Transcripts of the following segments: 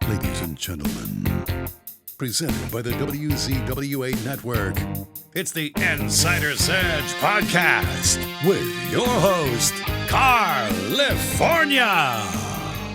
Ladies and gentlemen, presented by the WZWA Network, it's the Insider's Edge Podcast with your host, Karlifornia.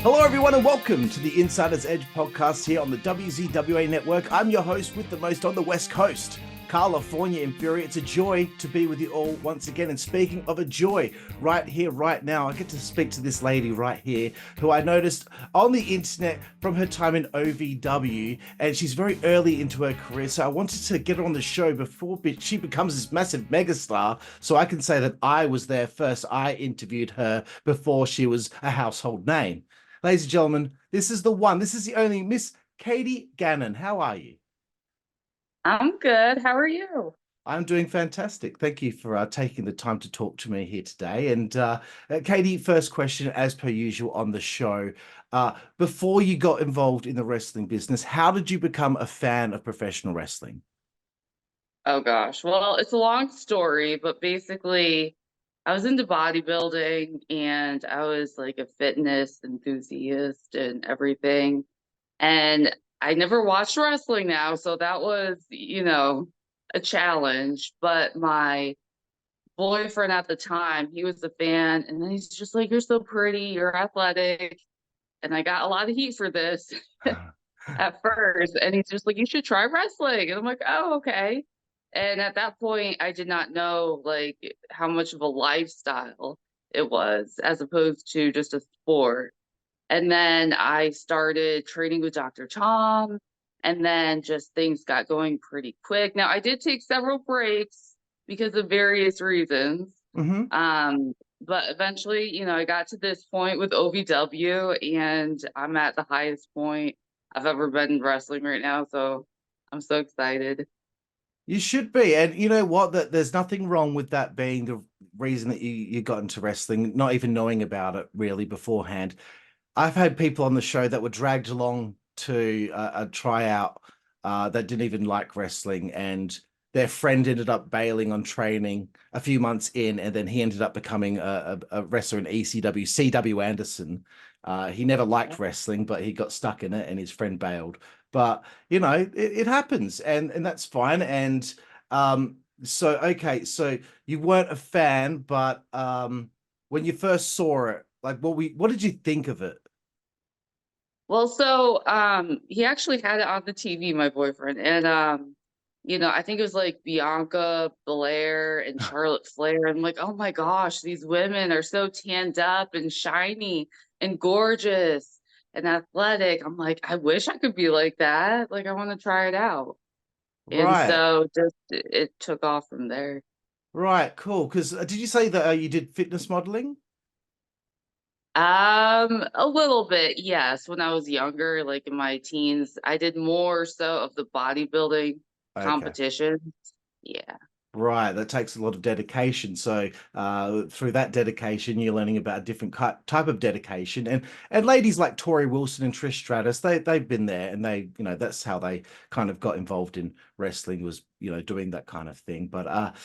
Hello, everyone, and welcome to the Insider's Edge Podcast here on the WZWA Network. I'm your host with the most on the West Coast, Karlifornia in Fury. It's a joy to be with you all once again. And speaking of a joy, right here, right now, I get to speak to this lady right here who I noticed on the internet from her time in OVW, and she's very early into her career. So I wanted to get her on the show before she becomes this massive megastar, so I can say that I was there first. I interviewed her before she was a household name. Ladies and gentlemen, this is the one, this is the only Miss Katie Gannon. How are you? I'm good. How are you? I'm doing fantastic. Thank you for taking the time to talk to me here today. And Katie, first question, as per usual on the show. Before you got involved in the wrestling business, how did you become a fan of professional wrestling? Oh gosh. Well, it's a long story, but basically I was into bodybuilding and I was like a fitness enthusiast and everything. And I never watched wrestling now, so that was, a challenge. But my boyfriend at the time, he was a fan, and then he's just like, "You're so pretty, you're athletic." And I got a lot of heat for this at first. And he's just like, "You should try wrestling." And I'm like, "Oh, okay." And at that point, I did not know like how much of a lifestyle it was as opposed to just a sport. And then I started training with Dr. Tom, and then just things got going pretty quick. Now, I did take several breaks because of various reasons. But eventually, I got to this point with OVW, and I'm at the highest point I've ever been in wrestling right now. So I'm so excited. You should be. And you know what? That there's nothing wrong with that being the reason that you got into wrestling, not even knowing about it really beforehand. I've had people on the show that were dragged along to a tryout that didn't even like wrestling, and their friend ended up bailing on training a few months in, and then he ended up becoming a wrestler in ECW, C.W. Anderson. He never liked wrestling, but he got stuck in it, and his friend bailed. But, it happens, and that's fine. And okay, so you weren't a fan, but when you first saw it, like, what did you think of it? Well, so he actually had it on the TV, my boyfriend, and I think it was like Bianca Belair and Charlotte Flair. I'm like, oh my gosh, these women are so tanned up and shiny and gorgeous and athletic. I'm like, I wish I could be like that. Like, I want to try it out. And Right, so just it took off from there. right, cool. Because did you say that you did fitness modeling? A little bit, yes. When I was younger, like in my teens, I did more so of the bodybuilding Okay. competitions. Yeah. Right, that takes a lot of dedication. So through that dedication, you're learning about a different type of dedication. And ladies like Tori Wilson and Trish Stratus, they've been there, and that's how they kind of got involved in wrestling, was doing that kind of thing. But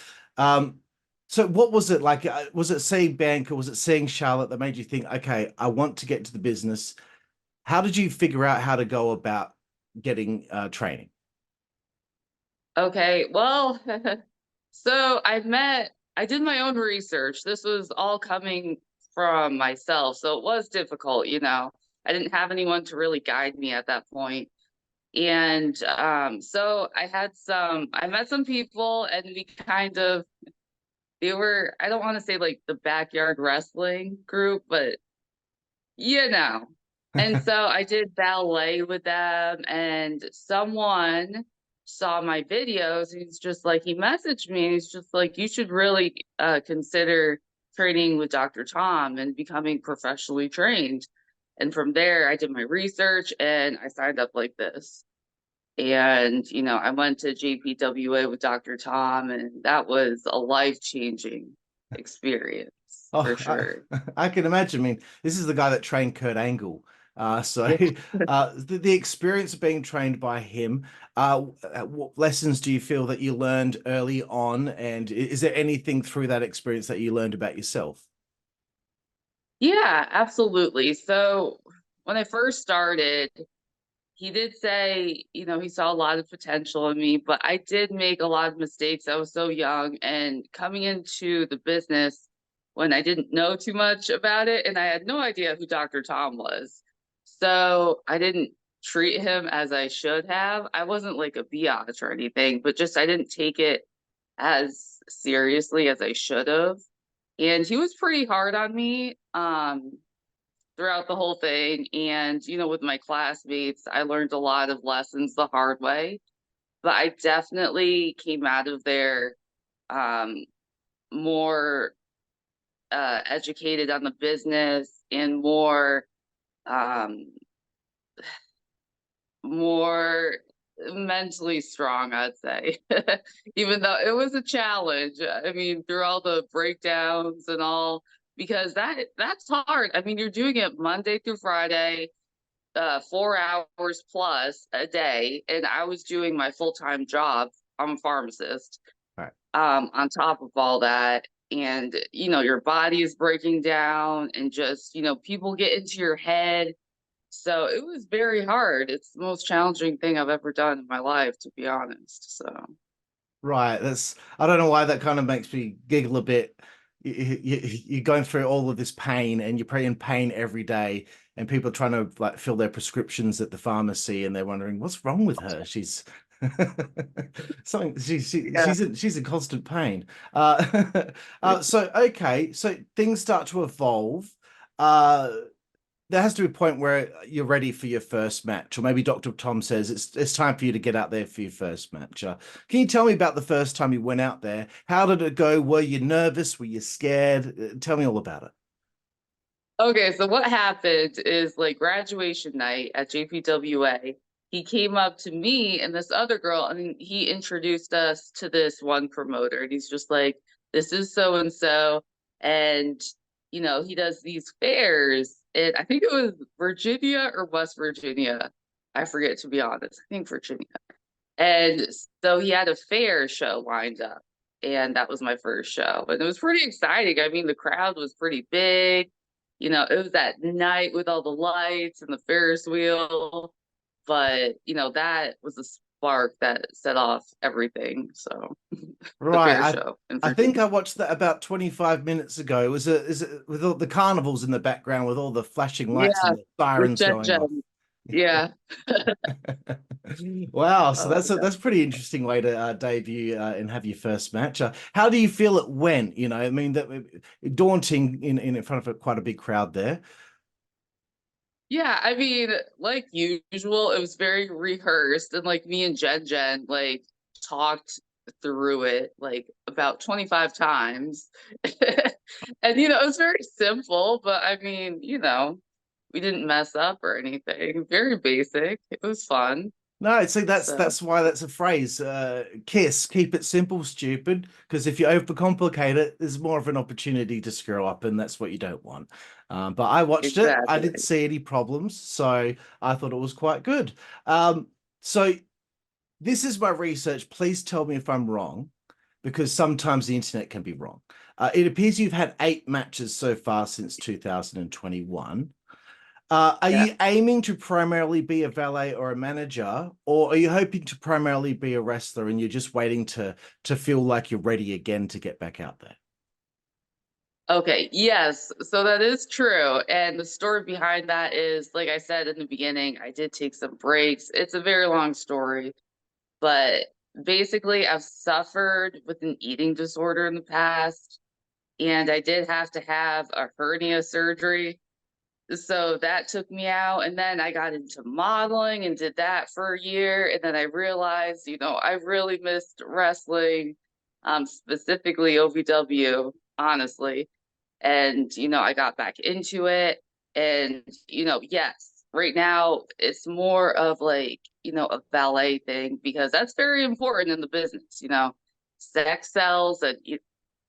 so what was it like? Was it seeing Bianca? Was it seeing Charlotte that made you think, okay, I want to get into the business? How did you figure out how to go about getting training? Okay, well, so I did my own research. This was all coming from myself, so it was difficult. I didn't have anyone to really guide me at that point. And so I met some people, and we they were, I don't want to say like the backyard wrestling group, but you know. And so I did ballet with them, and someone saw my videos. He messaged me, and he's just like, you should really consider training with Dr. Tom and becoming professionally trained. And from there, I did my research and I signed up like this. And, I went to JPWA with Dr. Tom, and that was a life-changing experience Oh, for sure. I can imagine. I mean, this is the guy that trained Kurt Angle. So Yeah. the experience of being trained by him, what lessons do you feel that you learned early on? And is there anything through that experience that you learned about yourself? Yeah, absolutely. So when I first started, he did say, he saw a lot of potential in me, but I did make a lot of mistakes. I was so young and coming into the business when I didn't know too much about it, and I had no idea who Dr. Tom was. So I didn't treat him as I should have. I wasn't like a biatch or anything, but just I didn't take it as seriously as I should have. And he was pretty hard on me throughout the whole thing. And, with my classmates, I learned a lot of lessons the hard way. But I definitely came out of there um, more educated on the business and um, more mentally strong, I'd say. Even though it was a challenge. I mean, through all the breakdowns and all, because that's hard. I mean, you're doing it Monday through Friday, 4 hours plus a day, and I was doing my full-time job. I'm a pharmacist. Right. On top of all that, and your body is breaking down, and just people get into your head. So it was very hard. It's the most challenging thing I've ever done in my life, to be honest. So Right. I don't know why that kind of makes me giggle a bit. You're going through all of this pain and you're in pain every day, and people are trying to like fill their prescriptions at the pharmacy, and they're wondering what's wrong with her. She's something. yeah. She's in constant pain. So okay, so things start to evolve. Uh, there has to be a point where you're ready for your first match, or maybe Dr. Tom says it's time for you to get out there for your first match. Can you tell me about the first time you went out there? How did it go? Were you nervous? Were you scared? Tell me all about it. Okay, so what happened is like graduation night at JPWA, he came up to me and this other girl, and he introduced us to this one promoter. And he's just like, this is so and so. And, he does these fairs. And I think it was Virginia or West Virginia. I forget, to be honest. I think Virginia. And so he had a fair show lined up. And that was my first show. And it was pretty exciting. I mean, the crowd was pretty big. It was that night with all the lights and the Ferris wheel. But, that was the spark that set off everything. So the fair Right. show in I think Virginia. I watched that about 25 minutes ago. Is it with all the carnivals in the background with all the flashing lights Yeah, and the with sirens Jen going off? Jen. Yeah. Wow, so Oh, that's a pretty interesting way to debut and have your first match. How do you feel it went? I mean that daunting in front of quite a big crowd there. yeah, I mean, like usual, it was very rehearsed, and like me and Jen Jen like talked through it like about 25 times. And it was very simple, but I mean, we didn't mess up or anything. Very basic. It was fun. No, see So that's why that's a phrase. KISS, keep it simple, stupid. Because if you overcomplicate it, there's more of an opportunity to screw up, and that's what you don't want. But I watched it. I didn't exactly. see any problems, so I thought it was quite good. So this is my research. Please tell me if I'm wrong, because sometimes the internet can be wrong. It appears you've had 8 matches so far since 2021. Are Yeah. you aiming to primarily be a valet or a manager, or are you hoping to primarily be a wrestler and you're just waiting to feel like you're ready again to get back out there? Okay, yes. So that is true. And the story behind that is, like I said in the beginning, I did take some breaks. It's a very long story, but basically, I've suffered with an eating disorder in the past, and I did have to have a hernia surgery. So that took me out. And then I got into modeling and did that for a year. And then I realized, I really missed wrestling, specifically OVW, honestly. And, I got back into it. And, yes, right now it's more of like, a ballet thing, because that's very important in the business, sex sells, and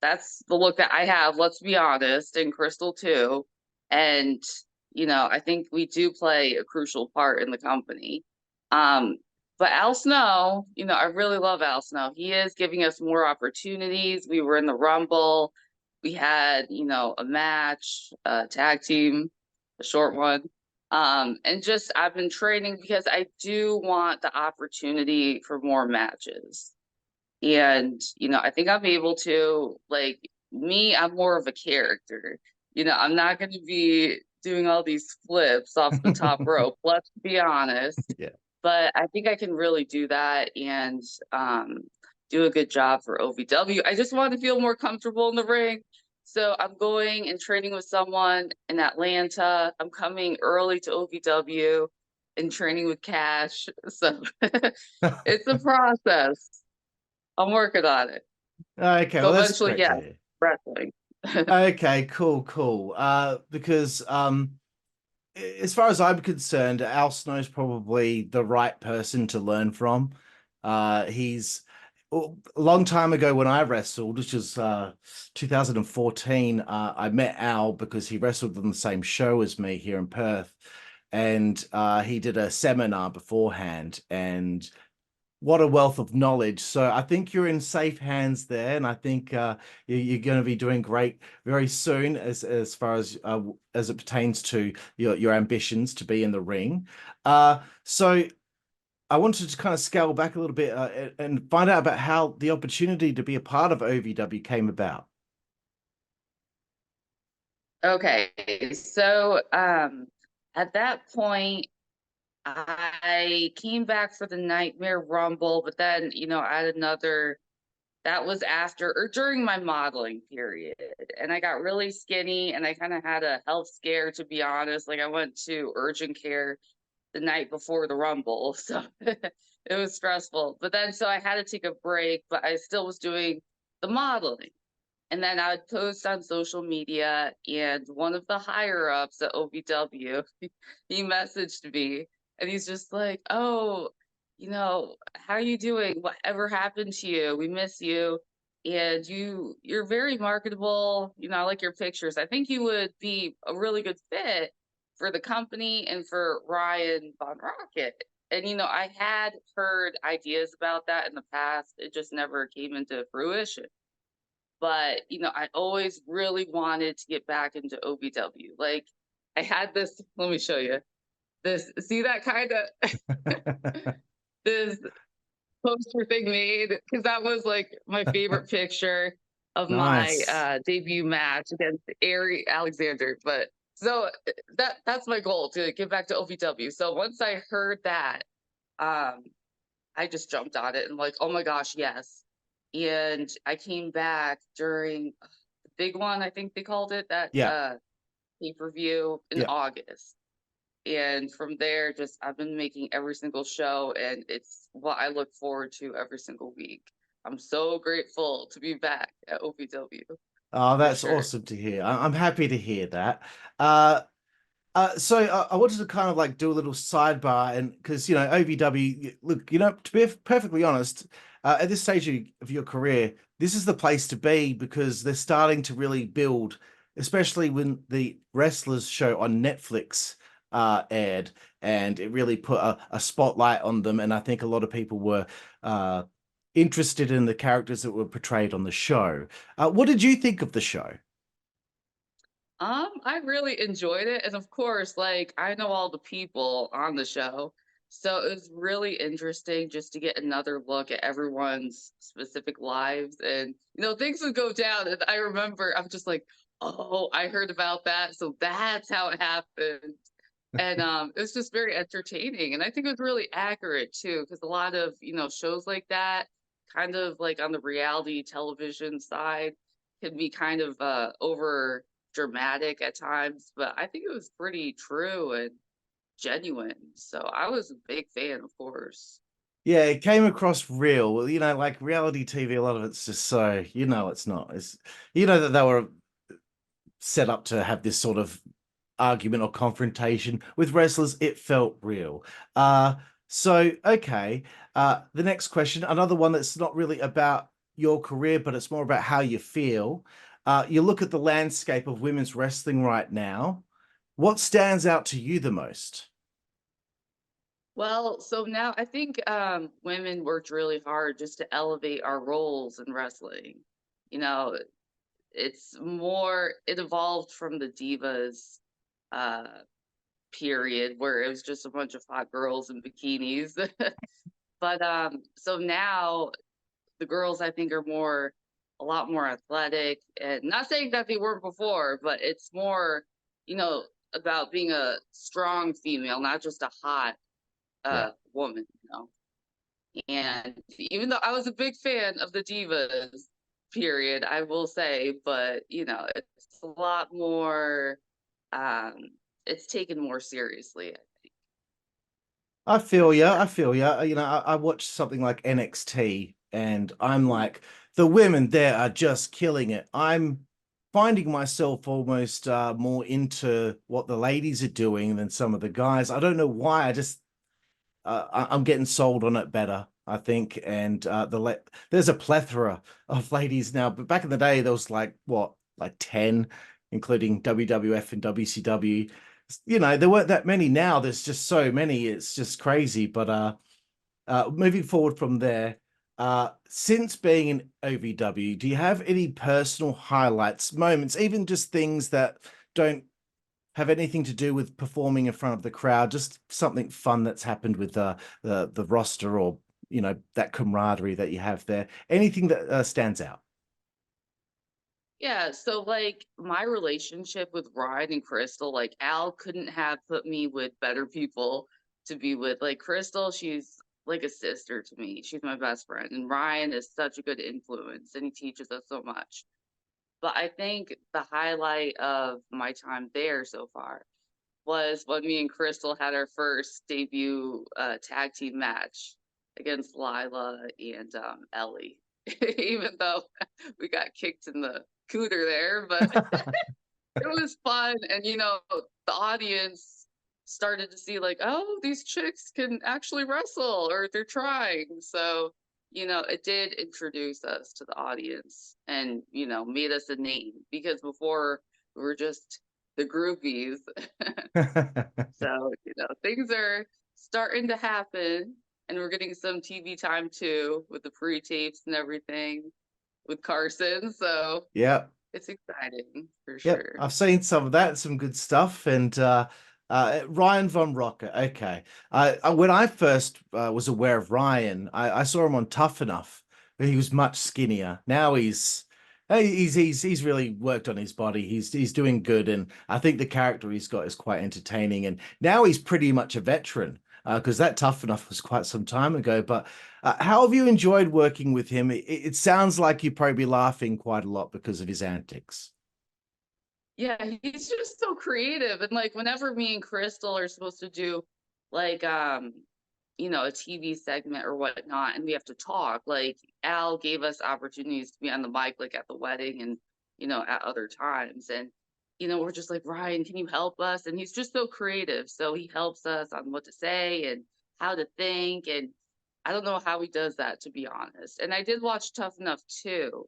that's the look that I have, let's be honest, and Crystal too. And, I think we do play a crucial part in the company. Um, but Al Snow, I really love Al Snow. He is giving us more opportunities. We were in the Rumble. We had, a match, a tag team, a short one. And just I've been training because I do want the opportunity for more matches. And, I think I'm able to, like, me, I'm more of a character. I'm not going to be doing all these flips off the top rope, let's be honest. Yeah. But I think I can really do that and do a good job for OVW. I just want to feel more comfortable in the ring. So I'm going and training with someone in Atlanta. I'm coming early to OVW and training with Cash. So it's a process. I'm working on it. Okay, So well, that's eventually, great to yeah, hear. wrestling. Okay, cool. Because as far as I'm concerned, Al Snow's probably the right person to learn from. He's a long time ago when I wrestled, which was 2014. I met Al because he wrestled on the same show as me here in Perth, and he did a seminar beforehand, and what a wealth of knowledge. So I think you're in safe hands there, and I think you're going to be doing great very soon as far as it pertains to your ambitions to be in the ring. So I wanted to kind of scale back a little bit and find out about how the opportunity to be a part of OVW came about. Okay, so at that point, I came back for the Nightmare Rumble, but then, I had that was after or during my modeling period. And I got really skinny and I kind of had a health scare, to be honest. Like I went to urgent care the night before the Rumble. So it was stressful. But then, so I had to take a break, but I still was doing the modeling. And then I would post on social media, and one of the higher ups at OVW, he messaged me, and he's just like, "Oh, how are you doing? Whatever happened to you? We miss you, and you're very marketable. I like your pictures. I think you would be a really good fit for the company and for Ryan Von Rocket." And I had heard ideas about that in the past. It just never came into fruition. But, I always really wanted to get back into OVW. Like I had this, let me show you this, see that kind of this poster thing made, because that was like my favorite picture of my Nice. debut match against Ari Alexander. But so that's my goal, to get back to OVW. So once I heard that, um, I just jumped on it and like, oh my gosh, yes. And I came back during the big one, I think they called it, that Yeah, pay-per-view in yeah. August. And from there, just I've been making every single show, and it's what I look forward to every single week. I'm so grateful to be back at OVW Oh, for that's sure. awesome to hear. I'm happy to hear that. Uh, so I wanted to kind of like do a little sidebar, and because OVW, look, to be perfectly honest, at this stage of your career, this is the place to be because they're starting to really build, especially when the Wrestlers show on Netflix aired, and it really put a spotlight on them, and I think a lot of people were uh, interested in the characters that were portrayed on the show. What did you think of the show? I really enjoyed it. And of course, like I know all the people on the show. So it was really interesting just to get another look at everyone's specific lives. And, things would go down. And I remember I'm just like, oh, I heard about that. So that's how it happened. And it was just very entertaining. And I think it was really accurate too, because a lot of, shows like that, kind of like on the reality television side, can be kind of over dramatic at times, but I think it was pretty true and genuine. So I was a big fan, of course. Yeah, it came across real. Well, like reality TV, a lot of it's just so, it's not. It's that they were set up to have this sort of argument or confrontation with wrestlers. It felt real. So okay. The next question, another one that's not really about your career, but it's more about how you feel. You look at the landscape of women's wrestling right now. What stands out to you the most? Well, so now I think women worked really hard just to elevate our roles in wrestling. You know, it evolved from the divas uh period where it was just a bunch of hot girls in bikinis. But so now the girls I think are a lot more athletic, and not saying that they weren't before, but it's more, you know, about being a strong female, not just a hot Yeah. woman, And even though I was a big fan of the divas, period, I will say, but it's a lot more. Um, it's taken more seriously. I feel For ya. sure. I feel ya. I watched something like NXT, and I'm like, the women there are just killing it. I'm finding myself almost more into what the ladies are doing than some of the guys. I don't know why. I'm getting sold on it better, I think. And there's a plethora of ladies now, but back in the day, there was like 10, including WWF and WCW. There weren't that many. Now there's just so many. It's just crazy. But moving forward from there, since being in OVW, do you have any personal highlights, moments, even just things that don't have anything to do with performing in front of the crowd, just something fun that's happened with the roster, or that camaraderie that you have there? Anything that stands out? Yeah, so like my relationship with Ryan and Crystal, like Al couldn't have put me with better people to be with. Like Crystal, she's like a sister to me. She's my best friend. And Ryan is such a good influence and he teaches us so much. But I think the highlight of my time there so far was when me and Crystal had our first debut tag team match against Lila and Ellie. Even though we got kicked in the cooter there, but it was fun. And the audience started to see like, oh, these chicks can actually wrestle, or they're trying. So it did introduce us to the audience and made us a name, because before we were just the groupies. So things are starting to happen, and we're getting some TV time too with the pre-tapes and everything with Carson. So Yeah. it's exciting for Yep, sure. I've seen some of that, some good stuff. And Ryan von Rocket. Okay, when I first was aware of Ryan, I saw him on Tough Enough, where he was much skinnier. Now he's really worked on his body. He's doing good, and I think the character he's got is quite entertaining. And now he's pretty much a veteran, because that Tough Enough was quite some time ago. But how have you enjoyed working with him? It sounds like you'd probably be laughing quite a lot because of his antics. Yeah, he's just so creative. And like whenever me and Crystal are supposed to do like a TV segment or whatnot, and we have to talk, like Al gave us opportunities to be on the mic, like at the wedding and at other times. And we're just like, Ryan, can you help us? And he's just so creative. So he helps us on what to say and how to think. And I don't know how he does that, to be honest. And I did watch Tough Enough too.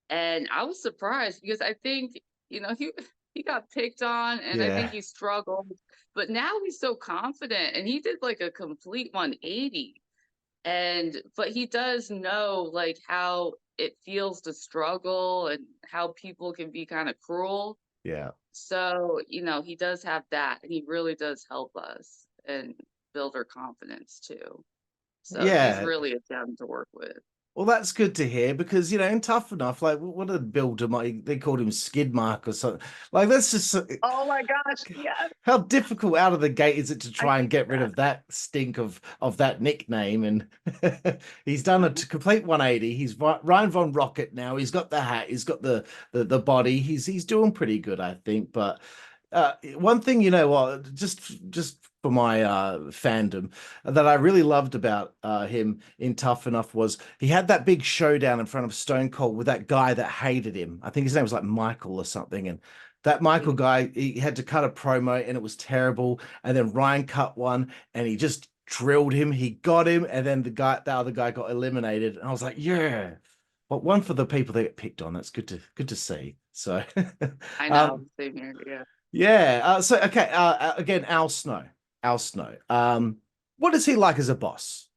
And I was surprised because I think, he got picked on, and I think Yeah. he struggled, but now he's so confident, and he did like a complete 180. But he does know like how it feels to struggle and how people can be kind of cruel. Yeah. So, he does have that, and he really does help us and build our confidence too. So he's Yeah. really a gem to work with. Well, that's good to hear, because in Tough Enough, like, what did Bill DeMott? They called him Skid Mark or something. Like, that's just Oh my gosh, yes. how difficult out of the gate is it to I try and think get rid that. of that stink of that nickname? And he's done a complete 180. He's Ryan Von Rocket now. He's got the hat. He's got the body. He's doing pretty good, I think. But one thing, what, just for my fandom, that I really loved about him in Tough Enough was he had that big showdown in front of Stone Cold with that guy that hated him. I think his name was like Michael or something. And that Michael guy, he had to cut a promo and it was terrible. And then Ryan cut one and he just drilled him. He got him, and then the other guy got eliminated. And I was like, yeah. But one for the people that get picked on. That's good to see. So I know, um same here. Yeah. yeah. So okay. Again, Al Snow. Al Snow. What is he like as a boss?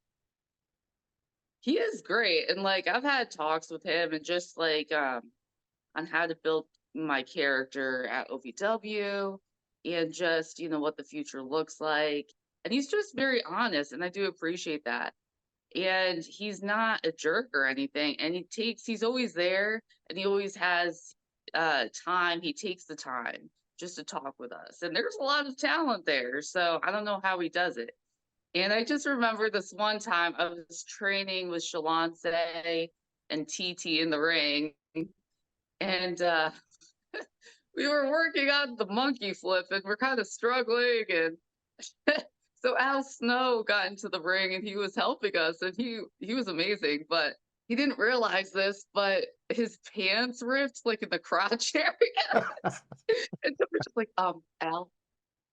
He is great. And like I've had talks with him and just like on how to build my character at OVW. and just, what the future looks like. And he's just very honest, and I do appreciate that. And he's not a jerk or anything. And he's always there, and he always has time. He takes the time just to talk with us. And there's a lot of talent there. So I don't know how he does it. And I just remember this one time I was training with Shalonce and TT in the ring. And we were working on the monkey flip, and we're kind of struggling. And so Al Snow got into the ring, and he was helping us, and he was amazing. But he didn't realize this, but his pants ripped like in the crotch area. And so we're just like, Al,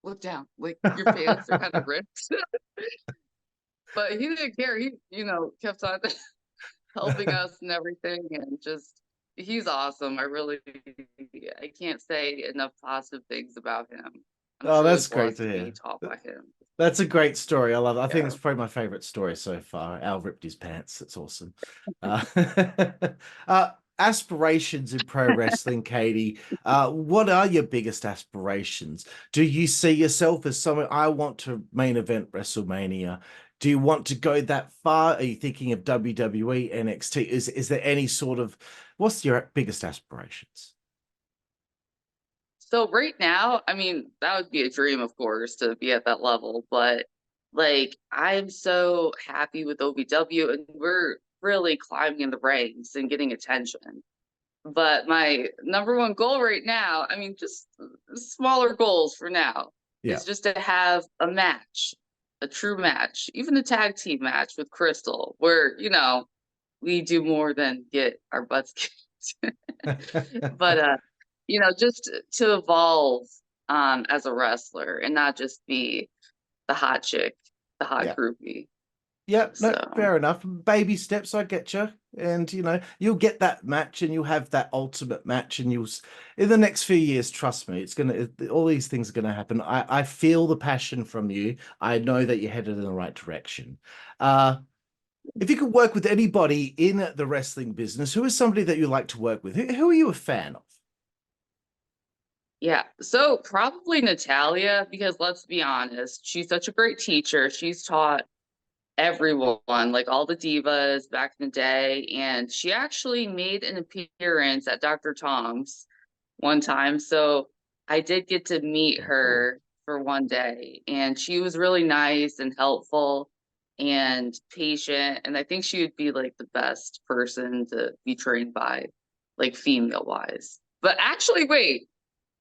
look down, like your pants are kind of ripped. But he didn't care. He, kept on helping us and everything, and just he's awesome. I can't say enough positive things about him. I'm that's truly great to blessed hear. be taught by him. That's a great story. I love it. I think Yeah. it's probably my favorite story so far. Al ripped his pants. It's awesome. Aspirations in pro wrestling, Katie. What are your biggest aspirations? Do you see yourself as someone, I want to main event WrestleMania? Do you want to go that far? Are you thinking of WWE, NXT? Is there any sort of, what's your biggest aspirations? So right now, I mean, that would be a dream, of course, to be at that level. But like, I'm so happy with OVW, and we're really climbing in the ranks and getting attention. But my number one goal right now, I mean, just smaller goals for now, Yeah. is just to have a match, a true match, even a tag team match with Crystal, where, we do more than get our butts kicked. But just to evolve as a wrestler and not just be the hot chick, the hot Yeah. groupie. Yeah, no, So fair enough. Baby steps, I get you. And you'll get that match, and you'll have that ultimate match, and in the next few years, trust me, all these things are gonna happen. I feel the passion from you. I know that you're headed in the right direction. If you could work with anybody in the wrestling business, who is somebody that you like to work with? Who are you a fan of? yeah, so probably Natalia, because let's be honest, she's such a great teacher. She's taught everyone, like all the divas back in the day. And she actually made an appearance at Dr. Tom's one time. So I did get to meet Oh, her for one day, and she was really nice and helpful and patient. And I think she would be like the best person to be trained by, like female wise. But actually, wait,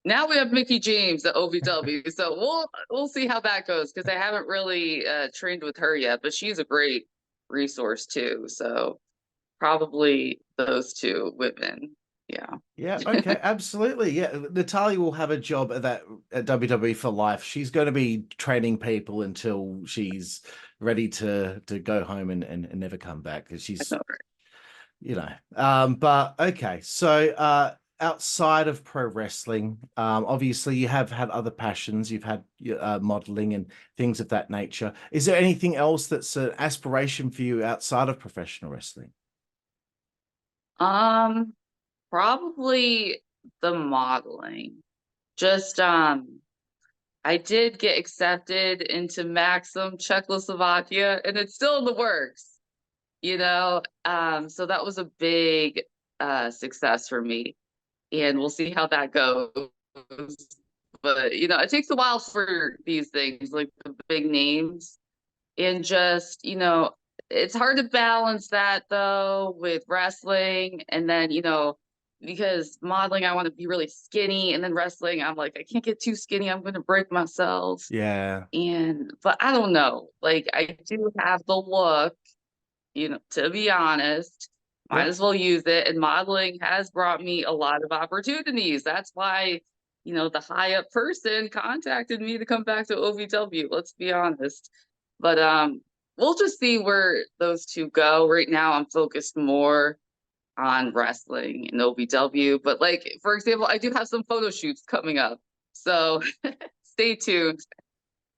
now we have Mickey James at OVW, so we'll see how that goes, because I haven't really trained with her yet, but she's a great resource too. So probably those two women. Yeah. Yeah, okay, absolutely. Yeah, Natalia will have a job at WWE for life. She's going to be training people until she's ready to go home and never come back, because she's, but okay. So outside of pro wrestling, obviously you have had other passions. You've had modeling and things of that nature. Is there anything else that's an aspiration for you outside of professional wrestling? Probably the modeling. Just I did get accepted into Maxim Czechoslovakia, and it's still in the works. So that was a big success for me, and we'll see how that goes. But it takes a while for these things, like the big names, and just it's hard to balance that though with wrestling. And then because modeling, I want to be really skinny, and then wrestling, I'm like, I can't get too skinny, I'm going to break myself. Yeah. But I don't know, like, I do have the look, to be honest, might as well use it. And modeling has brought me a lot of opportunities. That's why, the high up person contacted me to come back to OVW. Let's be honest. But we'll just see where those two go. Right now, I'm focused more on wrestling and OVW. But like, for example, I do have some photo shoots coming up. So stay tuned.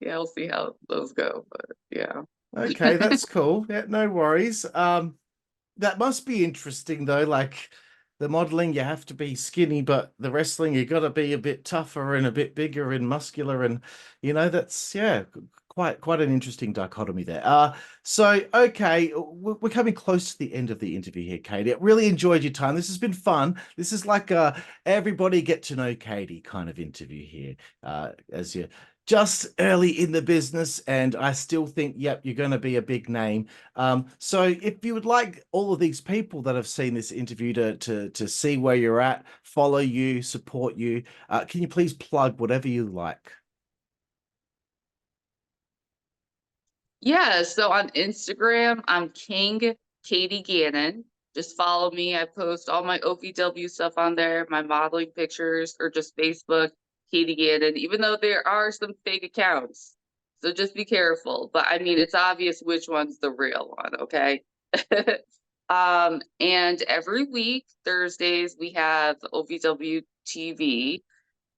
Yeah, we'll see how those go. But yeah. Okay, that's cool. Yeah, no worries. That must be interesting though. Like, the modeling, you have to be skinny, but the wrestling, you got to be a bit tougher and a bit bigger and muscular, and that's quite an interesting dichotomy there. So okay, we're coming close to the end of the interview here, Katie. I really enjoyed your time. This has been fun. This is like a everybody get to know Katie kind of interview here, as you just early in the business, and I still think, yep, you're going to be a big name. So if you would like all of these people that have seen this interview to see where you're at, follow you, support you, can you please plug whatever you like? Yeah, so on Instagram, I'm King Katie Gannon. Just follow me. I post all my OVW stuff on there, my modeling pictures, or just Facebook, Katie Gannon, even though there are some fake accounts. So just be careful. But I mean, it's obvious which one's the real one, okay? And every week, Thursdays, we have OVW TV,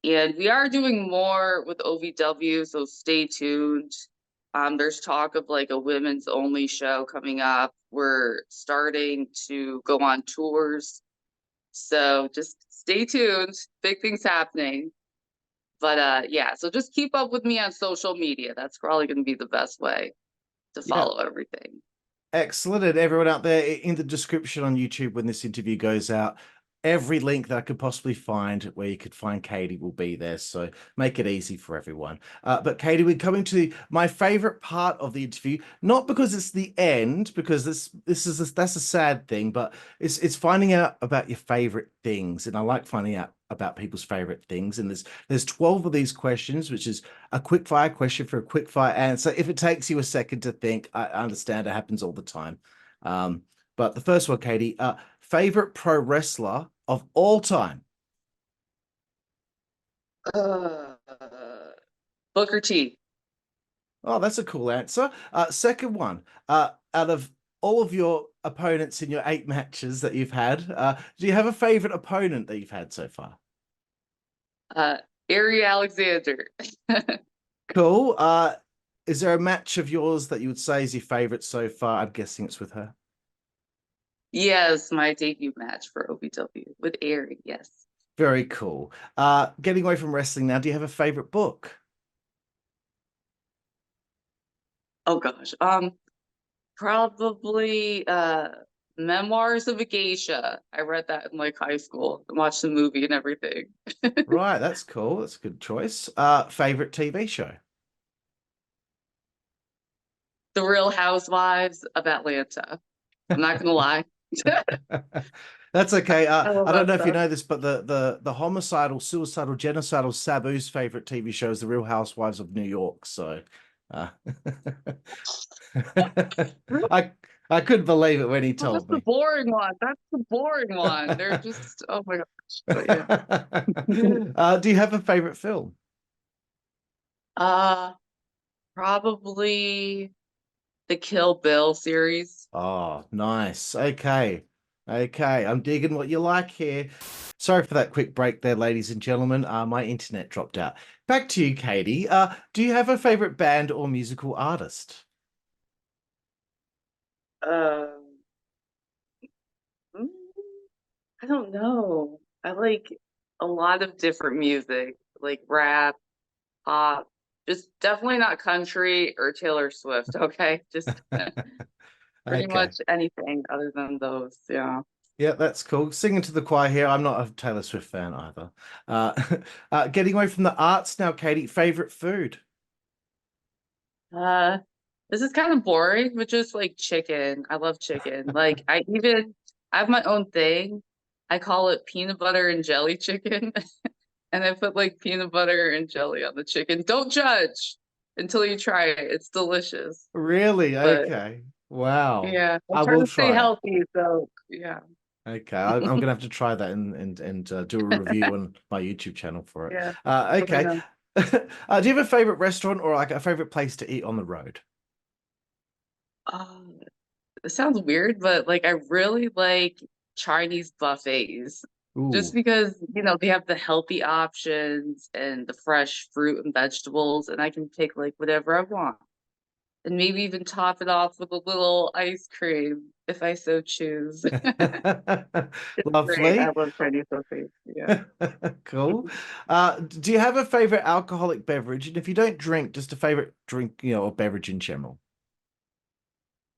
and we are doing more with OVW, so stay tuned. There's talk of like a women's only show coming up. We're starting to go on tours. So just stay tuned. Big things happening. But yeah, so just keep up with me on social media. That's probably going to be the best way to Yeah. follow everything. Excellent. And everyone out there, in the description on YouTube when this interview goes out, every link that I could possibly find where you could find Katie will be there. So make it easy for everyone. But Katie, we're coming to my favorite part of the interview, not because it's the end, because that's a sad thing, but it's finding out about your favorite things. And I like finding out about people's favorite things. And there's 12 of these questions, which is a quick fire question for a quick fire answer. If it takes you a second to think, I understand it happens all the time. But the first one, Katie, favorite pro wrestler of all time? Uh, Booker T. Oh, that's a cool answer. Second one, out of all of your opponents in your 8 matches that you've had, do you have a favorite opponent that you've had so far? Ari Alexander. Cool. Is there a match of yours that you would say is your favorite so far? I'm guessing it's with her. Yes, my debut match for OVW with Ari. Yes. Very cool. Getting away from wrestling now, do you have a favorite book? Oh gosh. Probably Memoirs of a Geisha. I read that in like high school and watched the movie and everything. Right, that's cool. That's a good choice. Favorite TV show? The Real Housewives of Atlanta. I'm not gonna lie. That's okay. I love I don't that know if you stuff. know this, but the homicidal, suicidal, genocidal Sabu's favorite TV show is The Real Housewives of New York. So, I couldn't believe it when he Oh, that's told the me. boring one. That's the boring one. They're just, oh my gosh. But yeah. Do you have a favorite film? Uh, Probably the Kill Bill series. Oh, nice. Okay. Okay. I'm digging what you like here. Sorry for that quick break there, ladies and gentlemen. My internet dropped out. Back to you, Katie. Do you have a favorite band or musical artist? Um, mm, I don't know. I like a lot of different music, like rap, pop, just definitely not country or Taylor Swift, okay? Just pretty Okay. much anything other than those, yeah. Yeah, that's cool. Singing to the choir here. I'm not a Taylor Swift fan either. Uh, getting away from the arts now, Katie. Favorite food? Uh, this is kind of boring, but just like chicken. I love chicken. Like I have my own thing. I call it peanut butter and jelly chicken. And I put like peanut butter and jelly on the chicken. Don't judge until you try it. It's delicious. Really? But Okay. Wow. yeah, I'm I trying will to stay try it. healthy, so yeah. Okay, I'm gonna have to try that and do a review on my YouTube channel for it. Yeah, let me Okay. know. Do you have a favorite restaurant or like a favorite place to eat on the road? Um, it sounds weird, but like I really like Chinese buffets just Ooh, because, they have the healthy options and the fresh fruit and vegetables, and I can pick like whatever I want. and maybe even top it off with a little ice cream if I so choose. It's great. I Lovely. love Chinese buffets. Yeah. Cool. Do you have a favorite alcoholic beverage? And if you don't drink, just a favorite drink, or beverage in general?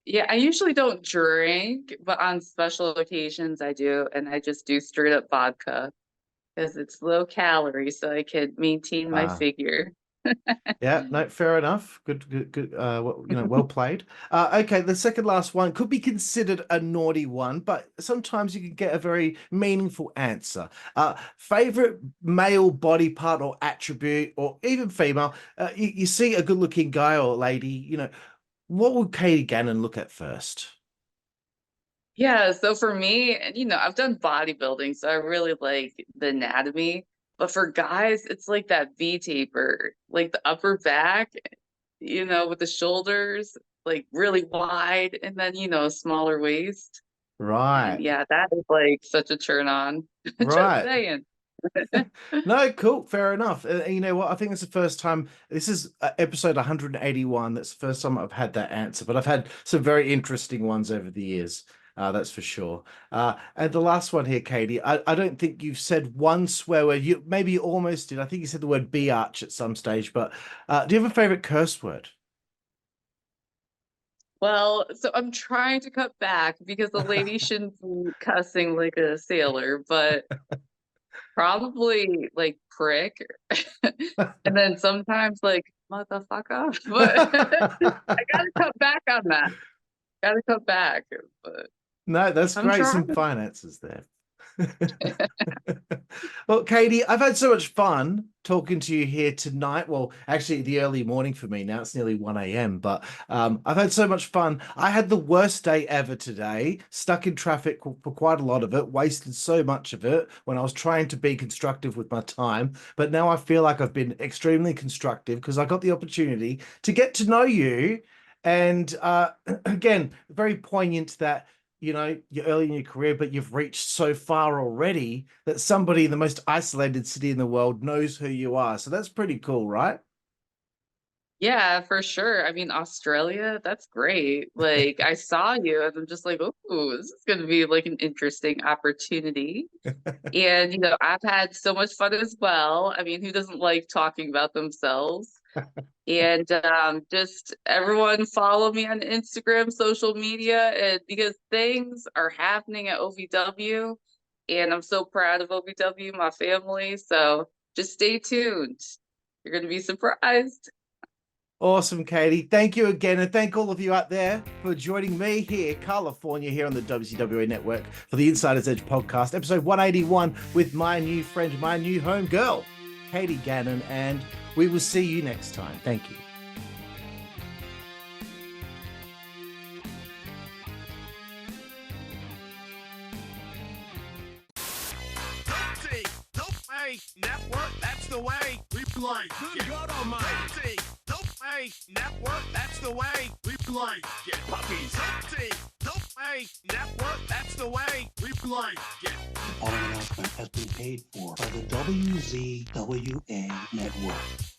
Yeah, I usually don't drink, but on special occasions I do, and I just do straight up vodka because it's low calorie, so I can maintain my Ah, figure. yeah, no, fair enough. Good. Well played. Okay, the second last one could be considered a naughty one, but sometimes you can get a very meaningful answer. Favorite male body part or attribute, or even female. You see a good-looking guy or lady, what would Katie Gannon look at first? Yeah, so for me, and I've done bodybuilding, so I really like the anatomy. But for guys, it's like that V taper, like the upper back, with the shoulders like really wide, and then smaller waist. And Right, yeah, that is like such a turn on. Just right. saying. No, cool, fair enough. You know what? I think it's the first time. This is episode 181. That's the first time I've had that answer, but I've had some very interesting ones over the years. That's for sure. And the last one here, Katie. I don't think you've said one swear word. Maybe you almost did. I think you said the word biatch at some stage. But do you have a favorite curse word? Well, so I'm trying to cut back because the lady shouldn't be cussing like a sailor, but probably like prick. And then sometimes like motherfucker. But I gotta cut back on that. Gotta cut back. But No, that's I'm great. trying. Some finances there. Well, Katie, I've had so much fun talking to you here tonight. Well, actually, the early morning for me now. It's nearly 1 a.m., but I've had so much fun. I had the worst day ever today, stuck in traffic for quite a lot of it, wasted so much of it when I was trying to be constructive with my time. But now I feel like I've been extremely constructive because I got the opportunity to get to know you. And again, very poignant that you're early in your career, but you've reached so far already that somebody in the most isolated city in the world knows who you are. So that's pretty cool, right? Yeah, for sure. I mean, Australia, that's great. Like, I saw you and I'm just like, oh, this is going to be like an interesting opportunity. And, I've had so much fun as well. I mean, who doesn't like talking about themselves? And just everyone follow me on Instagram, social media, and because things are happening at OVW, and I'm so proud of OVW, my family. So just stay tuned. You're going to be surprised. Awesome, Katie. Thank you again. And thank all of you out there for joining me here, Karlifornia, here on the WZWA Network for the Insider's Edge podcast, episode 181 with my new friend, my new home girl, Katie Gannon. And we will see you next time. Thank you. Network, that's the way we play. Good God Almighty. Network, that's the way we play. Get puppies. Network, that's the way we play. Get. The following announcement has been paid for by the WZWA Network.